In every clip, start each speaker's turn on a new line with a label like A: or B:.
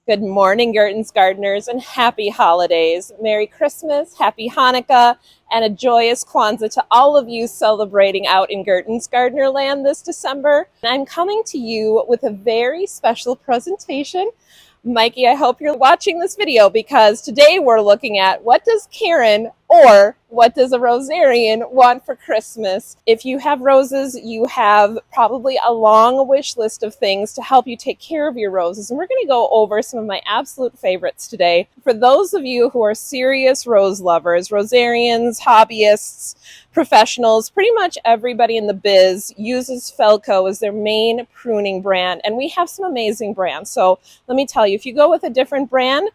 A: Good morning, Gertens gardeners, and happy holidays. Merry Christmas, happy Hanukkah, and a joyous Kwanzaa to all of you celebrating out in Gertens Gardener land this December. I'm coming to you with a very special presentation. Mikey, I hope you're watching this video because today we're looking at what does Karen or what does a Rosarian want for Christmas? If you have roses, you have probably a long wish list of things to help you take care of your roses. And we're going to go over some of my absolute favorites today. For those of you who are serious rose lovers, Rosarians, hobbyists, professionals, pretty much everybody in the biz uses Felco as their main pruning brand. And we have some amazing brands. So let me tell you, if you go with a different brand,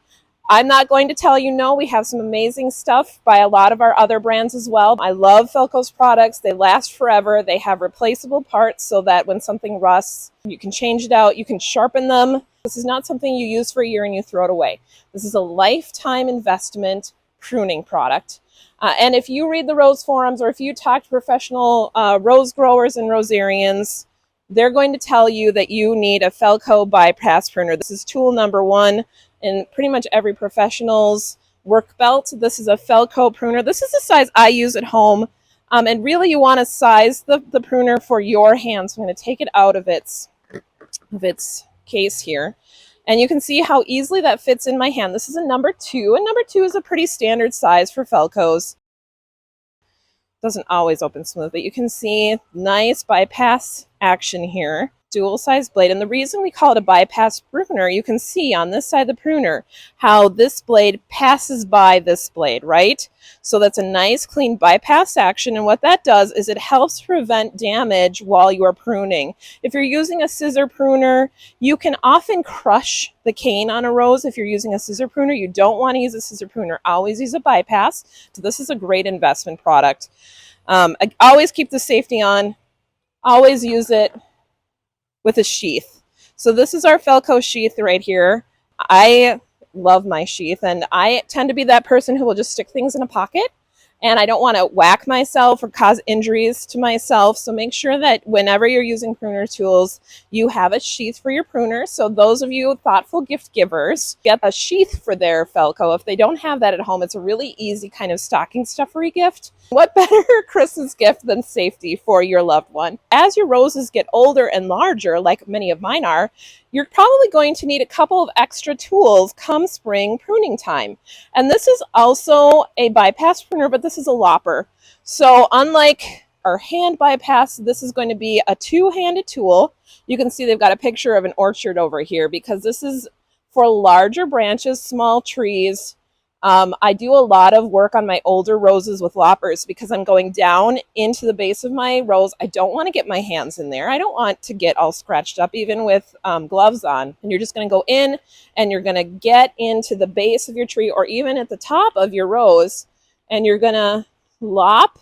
A: I'm not going to tell you no. We have some amazing stuff by a lot of our other brands as well. I love Felco's products. They last forever. They have replaceable parts so that when something rusts, you can change it out. You can sharpen them. This is not something you use for a year and you throw it away. This is a lifetime investment pruning product. And if you read the rose forums or if you talk to professional rose growers and rosarians, they're going to tell you that you need a Felco bypass pruner. This is tool number one in pretty much every professional's work belt. This is a Felco pruner. This is the size I use at home. And really you want to size the pruner for your hands. So I'm going to take it out of its case here. And you can see how easily that fits in my hand. This is a number 2, and number 2 is a pretty standard size for Felcos. Doesn't always open smooth, but you can see nice bypass action here. Dual size blade, and the reason we call it a bypass pruner, you can see on this side of the pruner how this blade passes by this blade, right? So that's a nice clean bypass action, and what that does is it helps prevent damage while you are pruning. If you're using a scissor pruner, you can often crush the cane on a rose. If you're using a scissor pruner, you don't want to use a scissor pruner. Always use a bypass. So this is a great investment product. I always keep the safety on. Always use it with a sheath. So this is our Felco sheath right here. I love my sheath, and I tend to be that person who will just stick things in a pocket, and I don't want to whack myself or cause injuries to myself. So make sure that whenever you're using pruner tools, you have a sheath for your pruner. So those of you thoughtful gift givers, get a sheath for their Felco. If they don't have that at home, it's a really easy kind of stocking stuffery gift. What better Christmas gift than safety for your loved one? As your roses get older and larger, like many of mine are, you're probably going to need a couple of extra tools come spring pruning time. And this is also a bypass pruner, but this is a lopper. So unlike our hand bypass, this is going to be a two-handed tool. You can see they've got a picture of an orchard over here because this is for larger branches, small trees. I do a lot of work on my older roses with loppers because I'm going down into the base of my rose. I don't want to get my hands in there. I don't want to get all scratched up even with gloves on. And you're just going to go in and you're going to get into the base of your tree or even at the top of your rose, and you're going to lop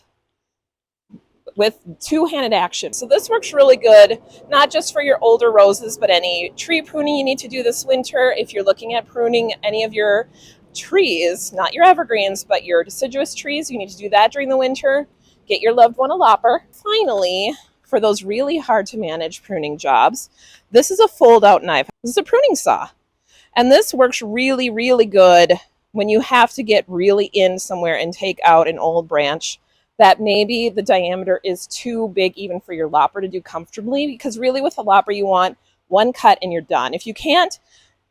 A: with two-handed action. So this works really good, not just for your older roses, but any tree pruning you need to do this winter. If you're looking at pruning any of your trees, not your evergreens, but your deciduous trees, you need to do that during the winter. Get your loved one a lopper. Finally, for those really hard to manage pruning jobs, this is a fold-out knife. This is a pruning saw. And this works really, really good when you have to get really in somewhere and take out an old branch that maybe the diameter is too big even for your lopper to do comfortably, because really with a lopper you want one cut and you're done. If you can't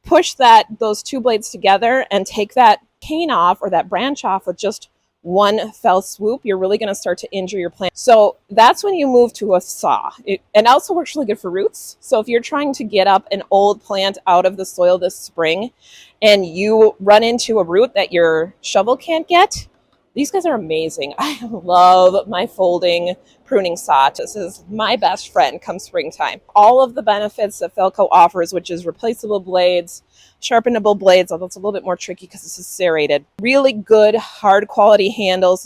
A: push those two blades together and take that cane off or that branch off with just one fell swoop, you're really going to start to injure your plant. So that's when you move to a saw. It also works really good for roots. So if you're trying to get up an old plant out of the soil this spring and you run into a root that your shovel can't get, these guys are amazing. I love my folding pruning saw. This is my best friend come springtime. All of the benefits that Felco offers, which is replaceable blades, sharpenable blades, although it's a little bit more tricky because this is serrated. Really good, hard quality handles.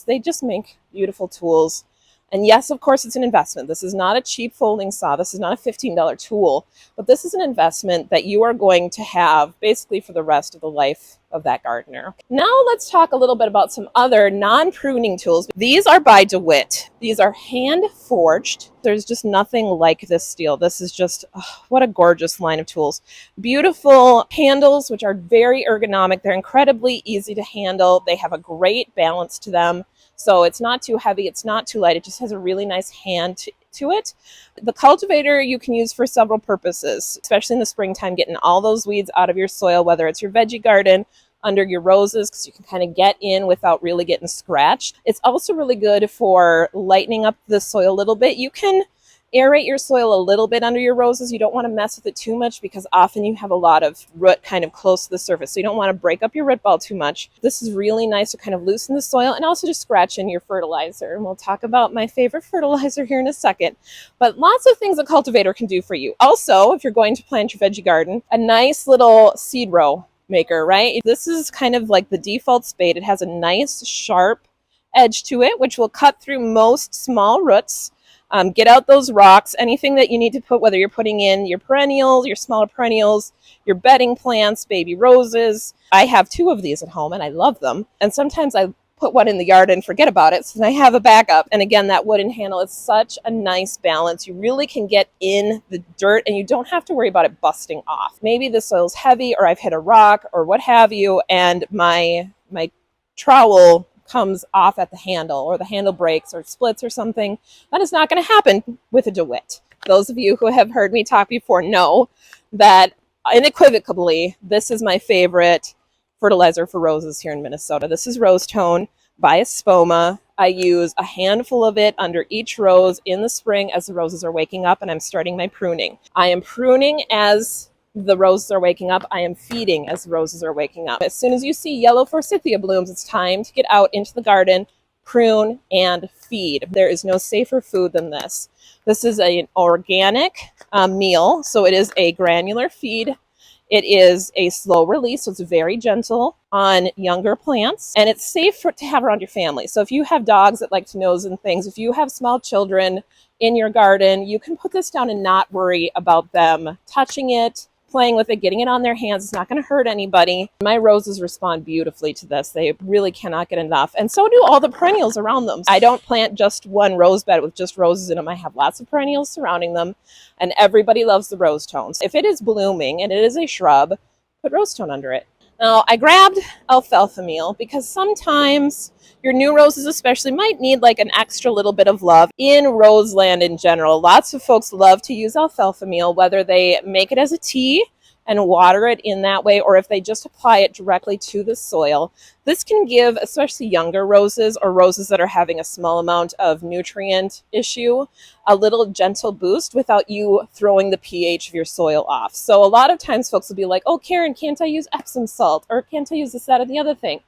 A: They just make beautiful tools. And yes, of course, it's an investment. This is not a cheap folding saw. This is not a $15 tool, but this is an investment that you are going to have basically for the rest of the life of that gardener. Now let's talk a little bit about some other non-pruning tools. These are by DeWitt. These are hand forged. There's just nothing like this steel. This is just, what a gorgeous line of tools. Beautiful handles, which are very ergonomic. They're incredibly easy to handle. They have a great balance to them. So it's not too heavy, it's not too light. It just has a really nice hand to it. The cultivator you can use for several purposes, especially in the springtime, getting all those weeds out of your soil, whether it's your veggie garden, under your roses, because you can kind of get in without really getting scratched. It's also really good for lightening up the soil a little bit. You can aerate your soil a little bit under your roses. You don't want to mess with it too much because often you have a lot of root kind of close to the surface. So you don't want to break up your root ball too much. This is really nice to kind of loosen the soil and also just scratch in your fertilizer. And we'll talk about my favorite fertilizer here in a second. But lots of things a cultivator can do for you. Also, if you're going to plant your veggie garden, a nice little seed row maker, right? This is kind of like the default spade. It has a nice sharp edge to it, which will cut through most small roots. Get out those rocks, anything that you need to put, whether you're putting in your perennials, your smaller perennials, your bedding plants, baby roses. I have 2 of these at home and I love them. And sometimes I put one in the yard and forget about it, so I have a backup. And again, that wooden handle is such a nice balance. You really can get in the dirt and you don't have to worry about it busting off. Maybe the soil's heavy or I've hit a rock or what have you, and my trowel comes off at the handle, or the handle breaks or splits or something. That is not going to happen with a DeWitt. Those of you who have heard me talk before know that unequivocally, this is my favorite fertilizer for roses here in Minnesota. This is Rose Tone by Espoma. I use a handful of it under each rose in the spring as the roses are waking up and I'm starting my pruning. I am pruning as the roses are waking up. I am feeding as the roses are waking up. As soon as you see yellow forsythia blooms, it's time to get out into the garden, prune, and feed. There is no safer food than this. This is an organic meal, so it is a granular feed. It is a slow release, so it's very gentle on younger plants, and it's safe to have around your family. So if you have dogs that like to nose in things, if you have small children in your garden, you can put this down and not worry about them touching it, playing with it, getting it on their hands. It's not going to hurt anybody. My roses respond beautifully to this. They really cannot get enough. And so do all the perennials around them. I don't plant just one rose bed with just roses in them. I have lots of perennials surrounding them, and everybody loves the rose tones. If it is blooming and it is a shrub, put rose tone under it. Now, I grabbed alfalfa meal because sometimes your new roses especially might need like an extra little bit of love. In roseland in general, lots of folks love to use alfalfa meal, whether they make it as a tea and water it in that way, or if they just apply it directly to the soil. This can give, especially younger roses or roses that are having a small amount of nutrient issue, a little gentle boost without you throwing the pH of your soil off. So a lot of times folks will be like, oh, Karen, can't I use Epsom salt? Or can't I use this, that, or the other thing?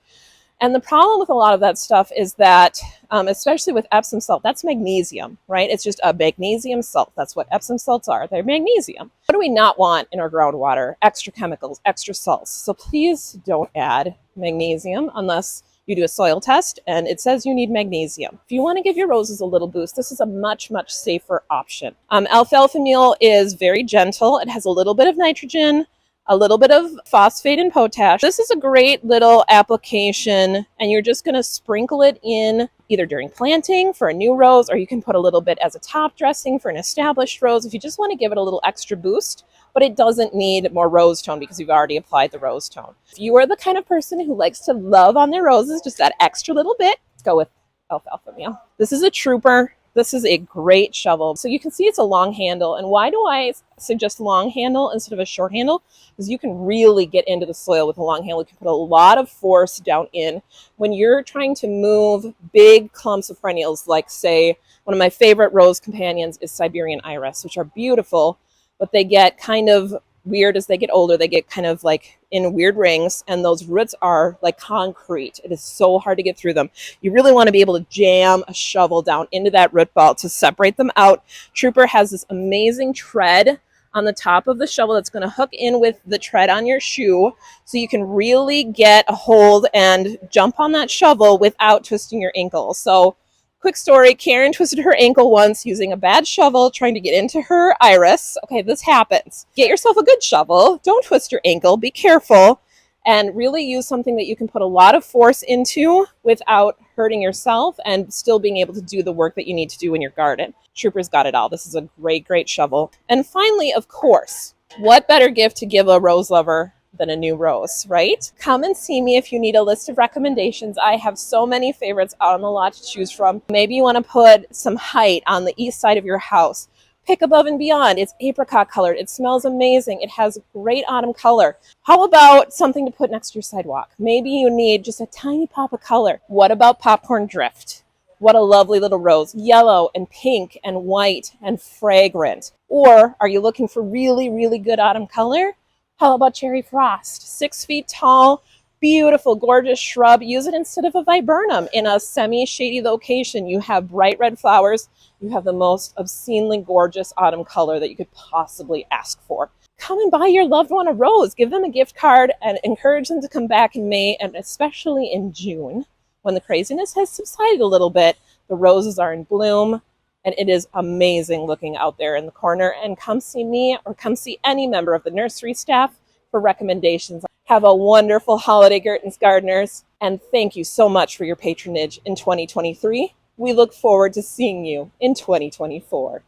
A: And the problem with a lot of that stuff is that, especially with Epsom salt, that's magnesium, right? It's just a magnesium salt. That's what Epsom salts are. They're magnesium. What do we not want in our groundwater? Extra chemicals, extra salts. So please don't add magnesium unless you do a soil test and it says you need magnesium. If you want to give your roses a little boost, this is a much, much safer option. Alfalfa meal is very gentle. It has a little bit of nitrogen, a little bit of phosphate and potash. This is a great little application, and you're just going to sprinkle it in either during planting for a new rose, or you can put a little bit as a top dressing for an established rose if you just want to give it a little extra boost, but it doesn't need more rose tone because you've already applied the rose tone. If you are the kind of person who likes to love on their roses just that extra little bit, let's go with alfalfa meal. This is a trooper. This is a great shovel. So you can see it's a long handle. And why do I suggest long handle instead of a short handle? Because you can really get into the soil with a long handle. You can put a lot of force down in. When you're trying to move big clumps of perennials, like say, one of my favorite rose companions is Siberian iris, which are beautiful, but they get kind of weird as they get older. They get kind of like in weird rings, and those roots are like concrete. It is so hard to get through them. You really want to be able to jam a shovel down into that root ball to separate them out. Trooper has this amazing tread on the top of the shovel that's going to hook in with the tread on your shoe, so you can really get a hold and jump on that shovel without twisting your ankle. So Quick story, Karen twisted her ankle once using a bad shovel trying to get into her iris. Okay, this happens. Get yourself a good shovel. Don't twist your ankle. Be careful. And really use something that you can put a lot of force into without hurting yourself and still being able to do the work that you need to do in your garden. Trooper's got it all. This is a great, great shovel. And finally, of course, what better gift to give a rose lover than a new rose, right? Come and see me if you need a list of recommendations. I have so many favorites out on the lot to choose from. Maybe you want to put some height on the east side of your house. Pick Above and Beyond. It's apricot colored. It smells amazing. It has great autumn color. How about something to put next to your sidewalk? Maybe you need just a tiny pop of color. What about Popcorn Drift? What a lovely little rose. Yellow and pink and white and fragrant. Or are you looking for really, really good autumn color? How about Cherry Frost? 6 feet tall, beautiful, gorgeous shrub. Use it instead of a viburnum in a semi-shady location. You have bright red flowers. You have the most obscenely gorgeous autumn color that you could possibly ask for. Come and buy your loved one a rose. Give them a gift card and encourage them to come back in May and especially in June when the craziness has subsided a little bit. The roses are in bloom. And it is amazing looking out there in the corner. And come see me or come see any member of the nursery staff for recommendations. Have a wonderful holiday, Gertens Gardeners. And thank you so much for your patronage in 2023. We look forward to seeing you in 2024.